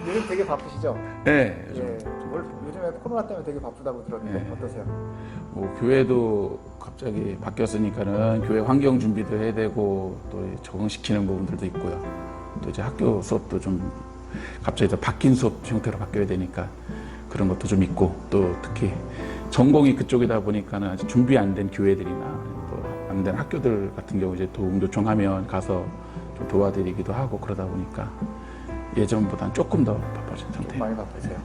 요즘 되게 바쁘시죠? 네. 요즘에 코로나 때문에 되게 바쁘다고 들었는데 네. 어떠세요? 뭐 교회도 갑자기 바뀌었으니까는 교회 환경 준비도 해야 되고 또 적응시키는 부분들도 있고요. 또 이제 학교 수업도 좀 갑자기 더 바뀐 수업 형태로 바뀌어야 되니까 그런 것도 좀 있고, 또 특히 전공이 그쪽이다 보니까는 아직 준비 안 된 교회들이나 또 안 된 학교들 같은 경우 이제 도움 요청하면 가서 좀 도와드리기도 하고 그러다 보니까 예전보다는 조금 더 바빠진 좀 상태예요. 많이 바쁘세요.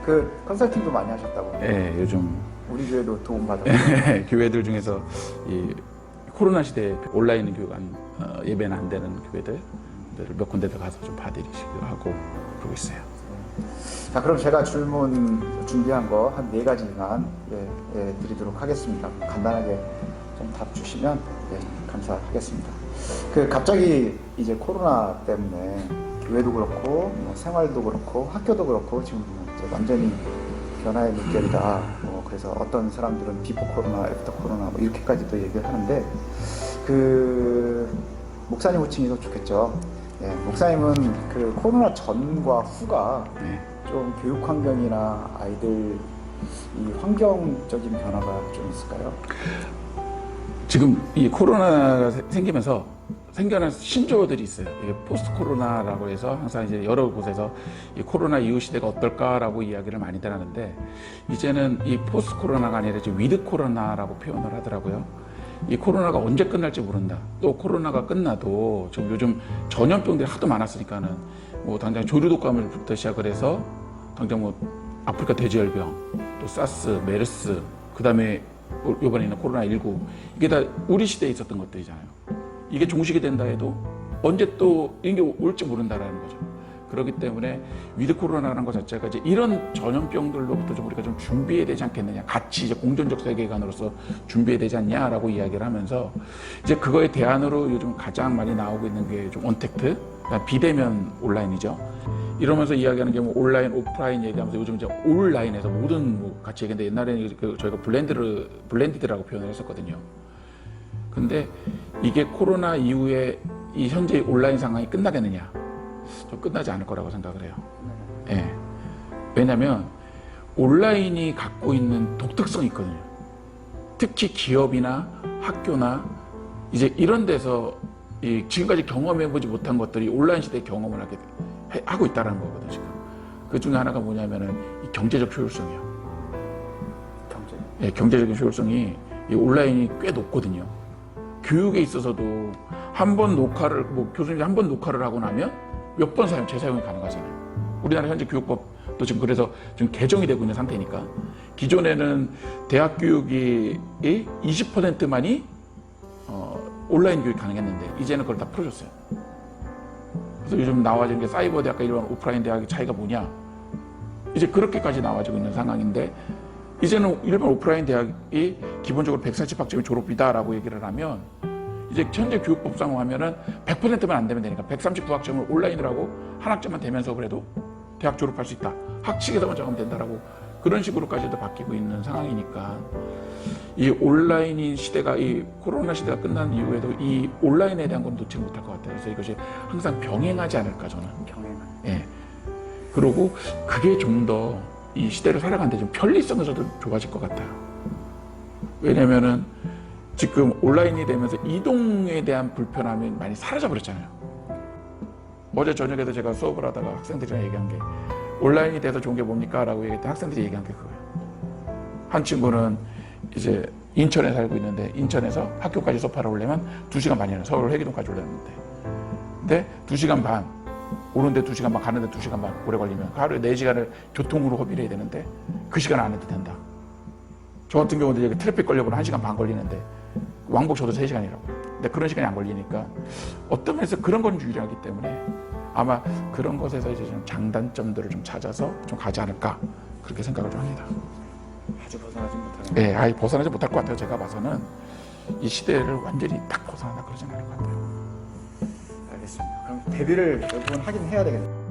그 컨설팅도 많이 하셨다고. 네, 요즘 우리 교회도 도움 받았어요. 교회들 중에서 이 코로나 시대에 온라인 교육 예배는 안 되는 교회들 몇 군데 더 가서 좀 봐드리시기도 하고 그러고 있어요. 자, 그럼 제가 질문 준비한 거 한 4가지만 드리도록 하겠습니다. 간단하게 좀 답 주시면 감사하겠습니다. 그 갑자기 이제 코로나 때문에 교회도 그렇고 뭐 생활도 그렇고 학교도 그렇고 지금 이제 완전히 변화의 물결이다. 그래서 어떤 사람들은 비포 코로나, 애프터 코로나 뭐 이렇게까지도 얘기를 하는데, 그 목사님 호칭이 더 좋겠죠. 목사님은 그 코로나 전과 후가 좀 교육 환경이나 아이들 이 환경적인 변화가 좀 있을까요? 지금 이 코로나가 생기면서 생겨난 신조어들이 있어요. 이게 포스트 코로나라고 해서 항상 이제 여러 곳에서 이 코로나 이후 시대가 어떨까라고 이야기를 많이들 하는데, 이제는 이 포스트 코로나가 아니라 이제 위드 코로나라고 표현을 하더라고요. 이 코로나가 언제 끝날지 모른다. 또 코로나가 끝나도 지금 요즘 전염병들이 하도 많았으니까는 뭐 당장 조류독감을부터 시작을 해서 당장 뭐 아프리카 돼지열병, 또 사스, 메르스, 그 다음에 이번에는 코로나19, 이게 다 우리 시대에 있었던 것들이잖아요. 이게 종식이 된다 해도 언제 또 이게 올지 모른다라는 거죠. 그렇기 때문에 위드 코로나라는 것 자체가 이제 이런 전염병들로부터 좀 우리가 좀 준비해야 되지 않겠느냐, 같이 이제 공존적 세계관으로서 준비해야 되지 않냐라고 이야기를 하면서, 이제 그거에 대안으로 요즘 가장 많이 나오고 있는 게 좀 언택트, 그러니까 비대면 온라인이죠. 이러면서 이야기하는 게 뭐 온라인, 오프라인 얘기하면서 요즘 이제 온라인에서 모든 뭐 같이 얘기했는데, 옛날에는 저희가 블렌디드라고 표현을 했었거든요. 근데 이게 코로나 이후에 이 현재 온라인 상황이 끝나겠느냐? 좀 끝나지 않을 거라고 생각을 해요. 예. 왜냐면 온라인이 갖고 있는 독특성이 있거든요. 특히 기업이나 학교나 이제 이런 데서 지금까지 경험해보지 못한 것들이 온라인 시대에 경험을 하고 있다는 거거든요, 지금. 그 중에 하나가 뭐냐면은 이 경제적 효율성이요. 예, 경제적인 효율성이 이 온라인이 꽤 높거든요. 교육에 있어서도 한 번 녹화를, 뭐 교수님이 한 번 녹화를 하고 나면 몇 번 재사용이 가능하잖아요. 우리나라 현재 교육법도 지금 그래서 지금 개정이 되고 있는 상태니까, 기존에는 대학 교육이 20%만이 온라인 교육이 가능했는데 이제는 그걸 다 풀어줬어요. 그래서 요즘 나와지는 게 사이버 대학과 일반 오프라인 대학의 차이가 뭐냐, 이제 그렇게까지 나와지고 있는 상황인데, 이제는 일반 오프라인 대학이 기본적으로 140학점이 졸업이다라고 얘기를 하면, 이제 현재 교육법상 하면은 100%만 안 되면 되니까 139학점을 온라인으로 하고 한 학점만 되면서 그래도 대학 졸업할 수 있다. 학칙에서만 적으면 된다라고, 그런 식으로까지도 바뀌고 있는 상황이니까, 이 온라인 시대가, 이 코로나 시대가 끝난 이후에도 이 온라인에 대한 건 놓지 못할 것 같아요. 그래서 이것이 항상 병행하지 않을까, 저는. 예. 그리고 그게 좀 더 이 시대를 살아가는데 좀 편리성에서도 좋아질 것 같아요. 왜냐면은 지금 온라인이 되면서 이동에 대한 불편함이 많이 사라져 버렸잖아요. 어제 저녁에도 제가 수업을 하다가 학생들이랑 얘기한 게, 온라인이 돼서 좋은 게 뭡니까? 라고 얘기했더니 학생들이 얘기한 게 그거예요. 한 친구는 이제 인천에 살고 있는데, 인천에서 학교까지 수업하러 오려면 2시간 반이나, 서울 회기동까지 오려는데, 근데 2시간 반, 오는데 2시간 반, 가는데 2시간 반 오래 걸리면 하루에 4시간을 교통으로 허비를 해야 되는데 그 시간 안 해도 된다. 저 같은 경우도 이제 트래픽 걸려보면 1시간 반 걸리는데 왕복 저도 3시간이라고. 근데 그런 시간이 안 걸리니까 어떤 면에서 그런 건 유리하기 때문에 아마 그런 것에서 이제 좀 장단점들을 좀 찾아서 좀 가지 않을까, 그렇게 생각을 좀 합니다. 아주 벗어나지 못하는. 네, 아예 벗어나지 못할 것 같아요. 제가 봐서는 이 시대를 완전히 딱 벗어나다 그러진 않을 것 같아요. 알겠습니다. 그럼 데뷔를 결국은 하긴 해야 되겠네요.